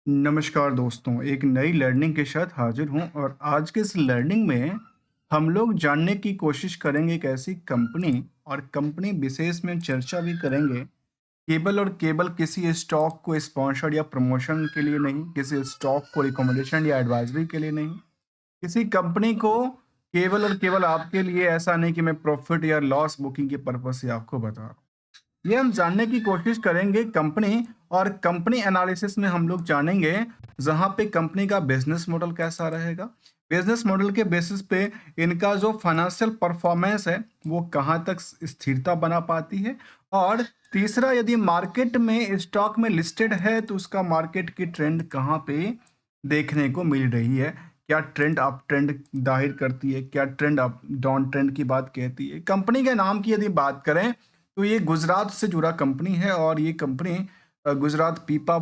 नमस्कार दोस्तों, एक नई लर्निंग के साथ हाजिर हूँ और आज के इस लर्निंग में हम लोग जानने की कोशिश करेंगे एक ऐसी कंपनी और कंपनी विशेष में चर्चा भी करेंगे केवल और केवल किसी स्टॉक को स्पॉन्सर या प्रमोशन के लिए नहीं, किसी स्टॉक को रिकमेंडेशन या एडवाइजरी के लिए नहीं, किसी कंपनी को केवल और केवल आपके लिए ऐसा नहीं कि मैं प्रॉफिट या लॉस बुकिंग के पर्पज से आपको बता रहा हूँ। ये हम जानने की कोशिश करेंगे कंपनी और कंपनी एनालिसिस में हम लोग जानेंगे जहां पे कंपनी का बिजनेस मॉडल कैसा रहेगा। बिजनेस मॉडल के बेसिस पे इनका जो फाइनेंशियल परफॉर्मेंस है वो कहां तक स्थिरता बना पाती है। और तीसरा, यदि मार्केट में स्टॉक में लिस्टेड है तो उसका मार्केट की ट्रेंड कहां पे देखने को मिल रही है। क्या ट्रेंड अप ट्रेंड जाहिर करती है, क्या ट्रेंड अप डाउन ट्रेंड की बात कहती है। कंपनी के नाम की यदि बात करें तो ये गुजरात से जुड़ा कंपनी है और ये कंपनी गुजरात पीपा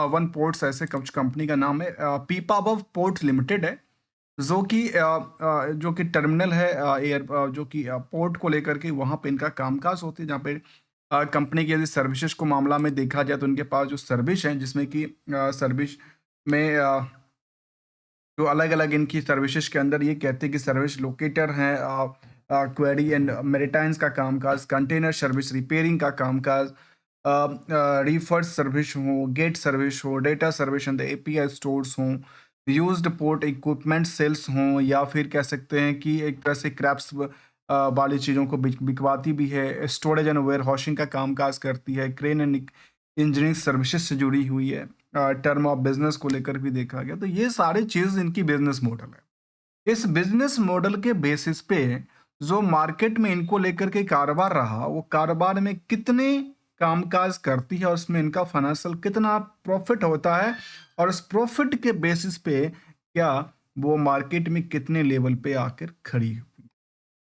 वन पोर्ट्स ऐसे कुछ कंपनी का नाम है। पीपावाव पोर्ट लिमिटेड है जो कि टर्मिनल है जो कि पोर्ट को लेकर के वहाँ पे इनका कामकाज होती है, जहाँ पे कंपनी की यदि सर्विसेज को मामला में देखा जाए तो इनके पास जो सर्विस है जिसमें कि सर्विस में जो अलग-अलग इनकी सर्विसेज के अंदर ये कहते हैं कि सर्विस लोकेटर हैं, क्वेरी एंड मैरिटाइम्स का कामकाज, कंटेनर सर्विस, रिपेयरिंग का कामकाज, रीफर्स सर्विस हो, गेट सर्विस हो, data service and API stores हों, यूज्ड पोर्ट इक्विपमेंट सेल्स हों, या फिर कह सकते हैं कि एक तरह से क्रैप्स वाली चीज़ों को बिकवाती भी है, स्टोरेज एंड वेयर हाउसिंग का कामकाज करती है, क्रेन एंड इंजीनियरिंग सर्विसेज से जुड़ी हुई है। टर्म ऑफ बिजनेस को लेकर भी देखा गया, तो ये सारी चीज़ इनकी बिजनेस मॉडल है। इस बिजनेस मॉडल के बेसिस पे जो मार्केट में इनको लेकर के कारोबार रहा, वो कारोबार में कितने कामकाज करती है और उसमें इनका फाइनेंशियल कितना प्रॉफिट होता है, और उस प्रॉफिट के बेसिस पे क्या वो मार्केट में कितने लेवल पे आकर खड़ी हुई।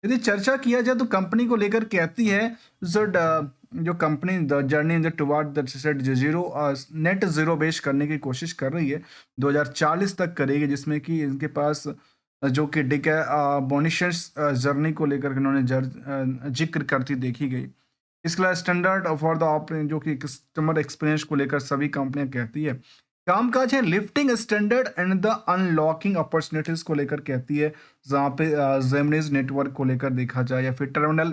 यदि चर्चा किया जाए तो कंपनी को लेकर कहती है जो company the journey in the toward the set zero net zero base करने की कोशिश कर रही है, 2040 तक करेगी, जिसमें कि इनके पास जो कि बोनिशस जर्नी को लेकर के इन्होंने जिक्र करती देखी गई। इसके स्टैंडर्ड फॉर द ऑपरेशन जो कि कस्टमर एक्सपीरियंस को लेकर सभी कंपनियां कहती है। कामकाज है lifting standard and the unlocking opportunities को लेकर कहती है, जहाँ पे जेमनीज नेटवर्क को लेकर देखा जाए या फिर टर्मिनल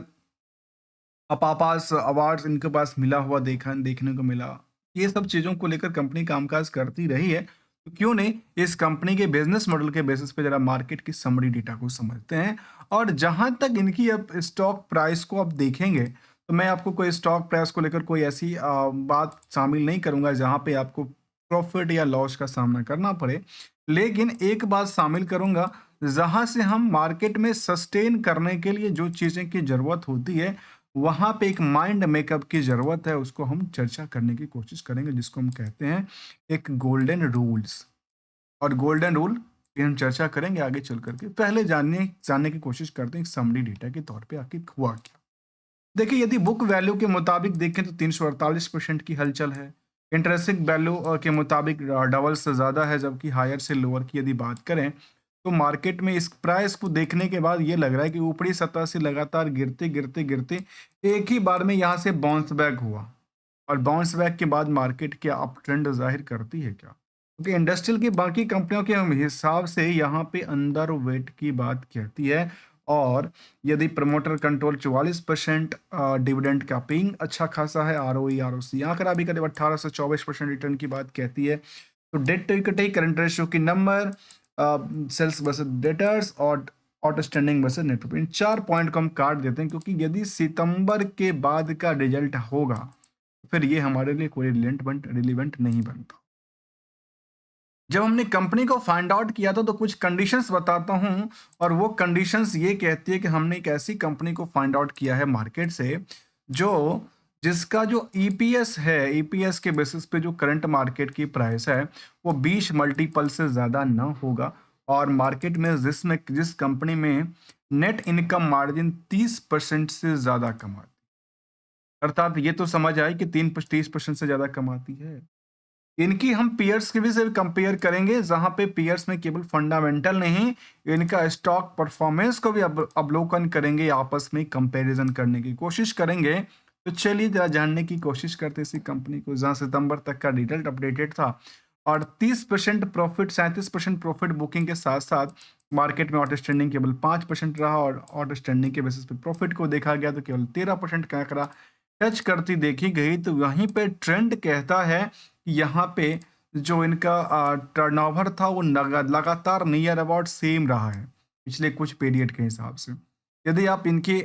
अपापास अवार्ड्स इनके पास मिला हुआ देखने को मिला। ये सब चीज़ों को लेकर कंपनी कामकाज करती रही है, तो क्यों नहीं इस कंपनी के बिजनेस मॉडल के बेसिस पे जरा मार्केट की समरी डेटा को समझते हैं। और जहाँ तक इनकी अब स्टॉक प्राइस को अब देखेंगे, तो मैं आपको कोई स्टॉक प्राइस को लेकर कोई ऐसी बात शामिल नहीं करूँगा जहाँ पे आपको प्रॉफिट या लॉस का सामना करना पड़े। लेकिन एक बात शामिल करूँगा, जहाँ से हम मार्केट में सस्टेन करने के लिए जो चीज़ें की ज़रूरत होती है, वहाँ पे एक माइंड मेकअप की ज़रूरत है, उसको हम चर्चा करने की कोशिश करेंगे, जिसको हम कहते हैं एक गोल्डन रूल्स। और गोल्डन रूल की हम चर्चा करेंगे आगे चल करके। पहले जानने जानने की कोशिश करते हैं समरी डेटा के तौर पे आखिर हुआ क्या। देखिए, यदि बुक वैल्यू के मुताबिक देखें तो 348% की हलचल है। इंटरेंसिक वैल्यू के मुताबिक डबल से ज़्यादा है, जबकि हायर से लोअर की यदि बात करें तो मार्केट में इस प्राइस को देखने के बाद ये लग रहा है कि ऊपरी सतह से लगातार गिरते गिरते गिरते एक ही बार में यहाँ से बाउंस बैक हुआ। और बाउंस बैक के बाद मार्केट क्या अप ट्रेंड जाहिर करती है क्या? क्योंकि इंडस्ट्रियल की बाकी कंपनियों के हिसाब से यहाँ पे अंडर वेट की बात कहती है। और यदि प्रमोटर कंट्रोल 44% डिविडेंड का पेइंग अच्छा खासा है, आरओई आरओसी आंकड़ा भी करीब 18 से 24% रिटर्न की बात कहती है। तो debt to equity current ratio की नंबर, सेल्स वर्सेस डेटर्स और आउटस्टैंडिंग वर्सेस नेट प्रॉफिट, इन 4 पॉइंट को हम काट देते हैं, क्योंकि यदि सितंबर के बाद का रिजल्ट होगा फिर ये हमारे लिए कोई रिलेवेंट नहीं बनता। जब हमने कंपनी को फाइंड आउट किया था तो कुछ कंडीशंस बताता हूं, और वो कंडीशंस ये कहती है कि हमने एक ऐसी कंपनी को फाइंड आउट किया है मार्केट से जो जिसका जो ईपीएस है, ईपीएस के बेसिस पे जो करंट मार्केट की प्राइस है वो 20 मल्टीपल से ज़्यादा ना होगा। और मार्केट में जिस कंपनी में नेट इनकम मार्जिन 30% से ज़्यादा कमाती, अर्थात ये तो समझ आई कि 30% से ज़्यादा कमाती है। इनकी हम पीयर्स के भी से कंपेयर करेंगे, जहां पे पीयर्स में केवल फंडामेंटल नहीं, इनका स्टॉक परफॉर्मेंस को भी अवलोकन करेंगे, आपस में कंपैरिजन करने की कोशिश करेंगे। तो चलिए जरा जानने की कोशिश करते हैं इसी कंपनी को, जहां सितंबर तक का रिजल्ट अपडेटेड था और 30% प्रॉफिट, 37% प्रॉफिट बुकिंग के साथ साथ मार्केट में आउटस्टैंडिंग केवल 5% रहा और आउटस्टैंडिंग के बेसिस पे प्रॉफिट को देखा गया तो केवल 13% का आंकड़ा टच करती देखी गई। तो वहीं पे ट्रेंड कहता है कि यहाँ पे जो इनका टर्नओवर था वो लगातार नियर अबाउट सेम रहा है पिछले कुछ पीरियड के हिसाब से। यदि आप इनकी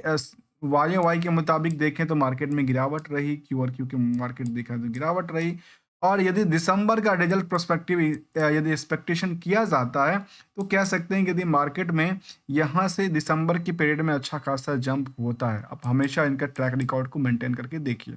वाई वाई के मुताबिक देखें तो मार्केट में गिरावट रही, क्यू और क्यू के मार्केट देखा तो गिरावट रही। और यदि दिसंबर का रिजल्ट प्रोस्पेक्टिव यदि एक्सपेक्टेशन किया जाता है तो कह सकते हैं कि यदि मार्केट में यहाँ से दिसंबर की पीरियड में अच्छा खासा जंप होता है। आप हमेशा इनका ट्रैक रिकॉर्ड को मेंटेन करके देखिए।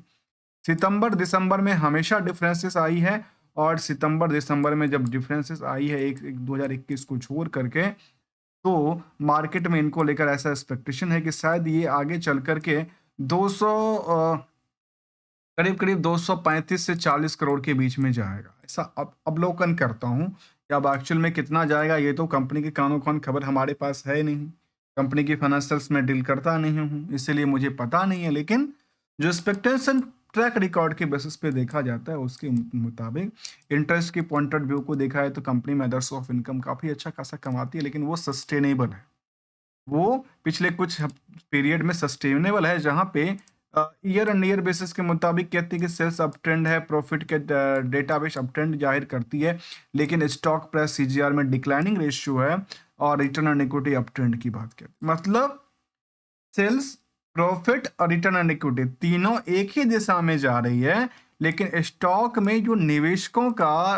सितंबर दिसंबर में हमेशा डिफरेंसेस आई है और सितंबर दिसंबर में जब डिफरेंसेस आई है एक 2021 को छोड़ करके, तो मार्केट में इनको लेकर ऐसा एक्सपेक्टेशन है कि शायद ये आगे चल करके 200 करीब-करीब 235 से 40 करोड़ के बीच में जाएगा। ऐसा अवलोकन करता हूँ कि अब एक्चुअल में कितना जाएगा ये तो कंपनी की कानो-कान खबर हमारे पास है नहीं। कंपनी की फाइनेंशियल्स में डील करता नहीं हूँ, इसीलिए मुझे पता नहीं है। लेकिन जो एक्सपेक्टेशन ट्रैक रिकॉर्ड के बेसिस पे देखा जाता है उसके मुताबिक इंटरेस्ट की पॉइंट ऑफ व्यू को देखा है तो कंपनी में अदर सोर्स ऑफ इनकम काफ़ी अच्छा खासा कमाती है, लेकिन वो सस्टेनेबल है। वो पिछले कुछ पीरियड में सस्टेनेबल है, जहाँ पे ईयर एंड ईयर बेसिस के मुताबिक कहती है कि सेल्स अप ट्रेंड है, प्रॉफिट के डेटाबेस अप ट्रेंड जाहिर करती है, लेकिन स्टॉक प्राइस सीजीआर में डिक्लाइनिंग रेशियो है और return on equity up trend की बात करती है। मतलब सेल्स, प्रॉफिट और रिटर्न ऑन इक्विटी तीनों एक ही दिशा में जा रही है, लेकिन स्टॉक में जो निवेशकों का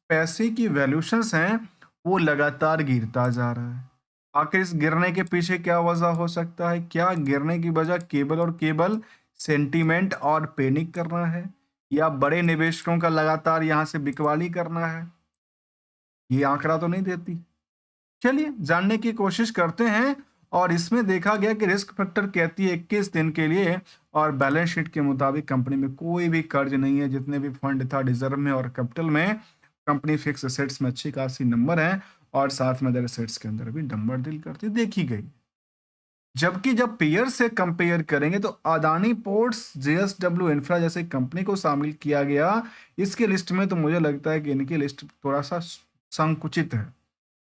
पैसे की वैल्यूशंस हैं वो लगातार गिरता जा रहा है। आखिर इस गिरने के पीछे क्या वजह हो सकता है? क्या गिरने की वजह केवल और केवल सेंटीमेंट और पैनिक करना है या बड़े निवेशकों का लगातार यहाँ से बिकवाली करना है? ये आंकड़ा तो नहीं देती। चलिए जानने की कोशिश करते हैं। और इसमें देखा गया कि रिस्क फैक्टर कहती है 21 दिन के लिए और बैलेंस शीट के मुताबिक कंपनी में कोई भी कर्ज नहीं है। जितने भी फंड था रिजर्व में और कैपिटल में, कंपनी फिक्स एसेट्स में अच्छी खासी नंबर है और साथ में अदर एसेट्स के अंदर भी नंबर डील करती देखी गई। जबकि जब पीयर से कंपेयर करेंगे तो अदानी पोर्ट्स, जेएसडब्ल्यू इंफ्रा जैसे कंपनी को शामिल किया गया इसके लिस्ट में। तो मुझे लगता है कि इनकी लिस्ट थोड़ा सा संकुचित है।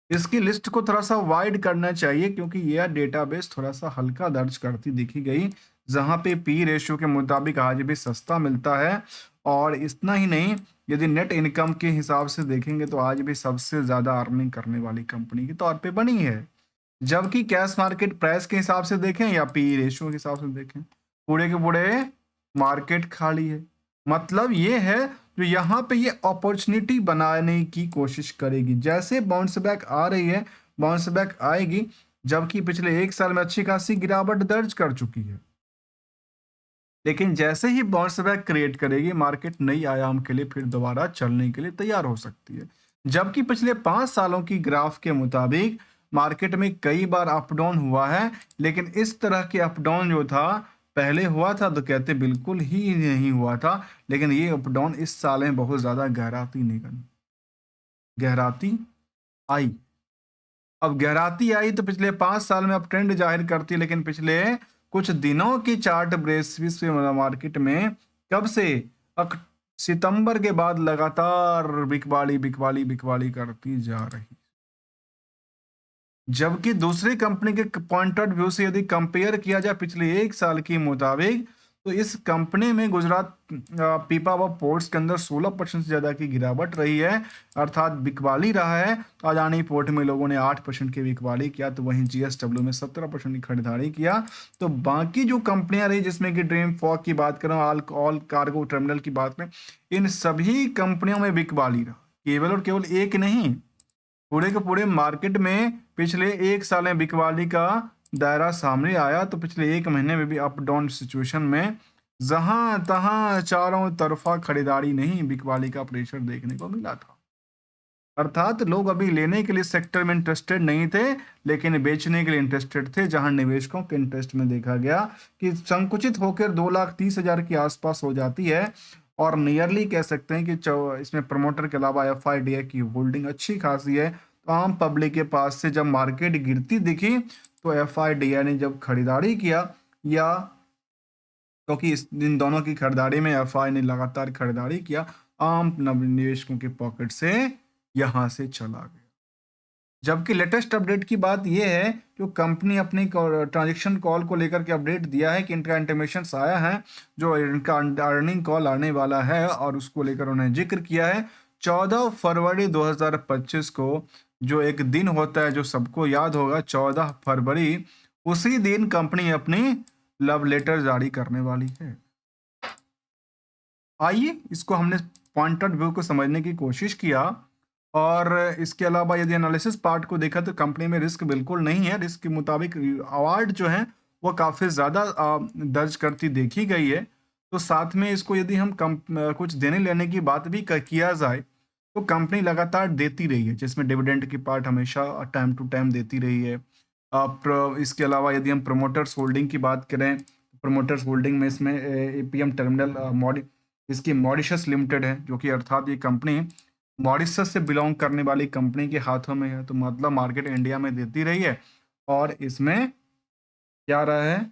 इसकी लिस्ट को थोड़ा सा वाइड करना चाहिए क्योंकि यह डेटाबेस थोड़ा सा हल्का दर्ज करती देखी गई, जहां पे पी रेशियो के मुताबिक आज भी सस्ता मिलता है। और इतना ही नहीं, यदि नेट इनकम के हिसाब से देखेंगे तो आज भी सबसे ज्यादा अर्निंग करने वाली कंपनी के तौर पे बनी है। जबकि कैश मार्केट प्राइस के हिसाब से देखें या पी रेशियो के हिसाब से देखें, पूरे के पूरे मार्केट खाली है। मतलब ये है जो यहाँ पे ये अपॉर्चुनिटी बनाने की कोशिश करेगी। जैसे बाउंस बैक आ रही है, बाउंस बैक आएगी, जबकि पिछले एक साल में अच्छी खासी गिरावट दर्ज कर चुकी है। लेकिन जैसे ही बाउंस बैक क्रिएट करेगी, मार्केट नई आयाम के लिए फिर दोबारा चलने के लिए तैयार हो सकती है। जबकि पिछले 5 सालों की ग्राफ के मुताबिक मार्केट में कई बार अप डाउन हुआ है, लेकिन इस तरह के अप डाउन जो था पहले हुआ था तो कहते बिल्कुल ही नहीं हुआ था। लेकिन ये अप डाउन इस साल में बहुत ज्यादा गहराती आई। अब गहराती आई तो पिछले 5 साल में अब ट्रेंड जाहिर करती है, लेकिन पिछले कुछ दिनों की चार्ट बेसिस पे मार्केट में कब से सितंबर के बाद लगातार बिकवाली बिकवाली बिकवाली करती जा रही। जबकि दूसरी कंपनी के पॉइंट ऑफ व्यू से यदि कंपेयर किया जाए पिछले एक साल के मुताबिक, तो इस कंपनी में गुजरात पीपावाव पोर्ट्स के अंदर 16% से ज़्यादा की गिरावट रही है, अर्थात बिकवाली रहा है। तो अदानी पोर्ट में लोगों ने 8% की बिकवाली किया, तो वहीं जीएसडब्ल्यू में 17% की खरीदारी किया। तो बाकी जो कंपनियां रही, जिसमें कि ड्रीम फॉग की बात करें, ऑल कार्गो टर्मिनल की बात करें, इन सभी कंपनियों में बिकवाली रहा। केवल और केवल एक नहीं, पूरे के पूरे मार्केट में पिछले एक साल में बिकवाली का दायरा सामने आया। तो पिछले एक महीने में भी अप डाउन सिचुएशन में जहां तहां चारों तरफा खरीदारी नहीं, बिकवाली का प्रेशर देखने को मिला था। अर्थात लोग अभी लेने के लिए सेक्टर में इंटरेस्टेड नहीं थे, लेकिन बेचने के लिए इंटरेस्टेड थे। जहां निवेशकों के इंटरेस्ट में देखा गया कि संकुचित होकर 2,30,000 के आसपास हो जाती है। और नियरली कह सकते हैं कि इसमें प्रमोटर के अलावा एफआईडीआई की होल्डिंग अच्छी खासी है। तो आम पब्लिक के पास से जब मार्केट गिरती दिखी तो एफआईडीआई ने जब खरीदारी किया या क्योंकि इन दोनों की खरीदारी में एफआई ने लगातार खरीदारी किया, आम नवनिवेशकों के पॉकेट से यहाँ से चला गया। जबकि लेटेस्ट अपडेट की बात यह है जो कंपनी अपनी ट्रांजेक्शन कॉल को लेकर के अपडेट दिया है कि इनका इंटीमेशन आया है, जो इनका अर्निंग कॉल आने वाला है और उसको लेकर उन्होंने जिक्र किया है 14 फरवरी 2025 को, जो एक दिन होता है जो सबको याद होगा 14 फरवरी, उसी दिन कंपनी अपनी लव लेटर जारी करने वाली है। आइए इसको हमने पॉइंट ऑफ व्यू को समझने की कोशिश किया, और इसके अलावा यदि एनालिसिस पार्ट को देखा तो कंपनी में रिस्क बिल्कुल नहीं है। रिस्क के मुताबिक अवार्ड जो है वो काफ़ी ज़्यादा दर्ज करती देखी गई है। तो साथ में इसको यदि हम कुछ देने लेने की बात भी किया जाए तो कंपनी लगातार देती रही है, जिसमें डिविडेंड की पार्ट हमेशा टाइम टू टाइम देती रही है। इसके अलावा यदि हम प्रमोटर्स होल्डिंग की बात करें, प्रमोटर्स होल्डिंग में इसमें एपीएम टर्मिनल इसकी मॉरिशस लिमिटेड है, जो कि अर्थात ये कंपनी मॉरिशस से बिलोंग करने वाली कंपनी के हाथों में है। तो मतलब मार्केट इंडिया में देती रही है और इसमें क्या रहा है,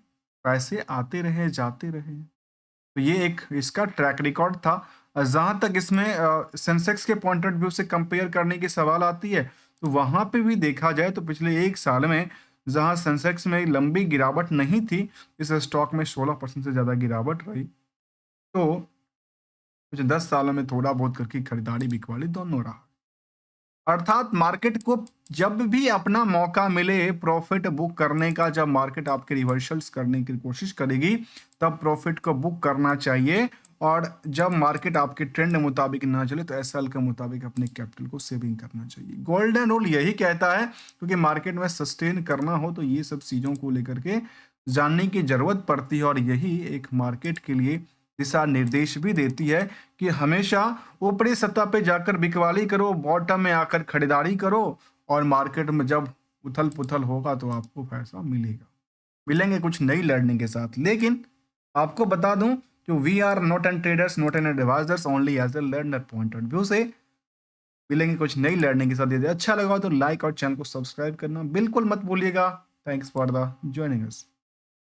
पैसे आते रहे जाते रहे। तो ये एक इसका ट्रैक रिकॉर्ड था। जहाँ तक इसमें सेंसेक्स के पॉइंट ऑफ व्यू से कंपेयर करने की सवाल आती है, तो वहाँ पे भी देखा जाए तो पिछले एक साल में जहाँ सेंसेक्स में लंबी गिरावट नहीं थी, इस स्टॉक में 16% से ज़्यादा गिरावट रही। तो कुछ 10 सालों में थोड़ा बहुत करके खरीदारी बिकवाली दोनों रहा। अर्थात मार्केट को जब भी अपना मौका मिले प्रॉफिट बुक करने का, जब मार्केट आपके रिवर्सल्स करने की कोशिश करेगी तब प्रॉफिट को बुक करना चाहिए, और जब मार्केट आपके ट्रेंड मुताबिक ना चले तो एसएल के मुताबिक अपने कैपिटल को सेविंग करना चाहिए। गोल्डन रूल यही कहता है, क्योंकि मार्केट में सस्टेन करना हो तो ये सब चीज़ों को लेकर के जानने की जरूरत पड़ती है, और यही एक मार्केट के लिए दिशा निर्देश भी देती है कि हमेशा ऊपरी सतह पे जाकर बिकवाली करो, बॉटम में आकर खरीदारी करो, और मार्केट में जब उथल पुथल होगा तो आपको पैसा मिलेगा। मिलेंगे कुछ नई लर्निंग के साथ, लेकिन आपको बता दूं कि we are not an traders, not an advisors, only as a learner point of view से। मिलेंगे कुछ नई लर्निंग के साथ। यदि अच्छा लगा तो लाइक और चैनल को सब्सक्राइब करना बिल्कुल मत भूलिएगा। Thanks for the joining us.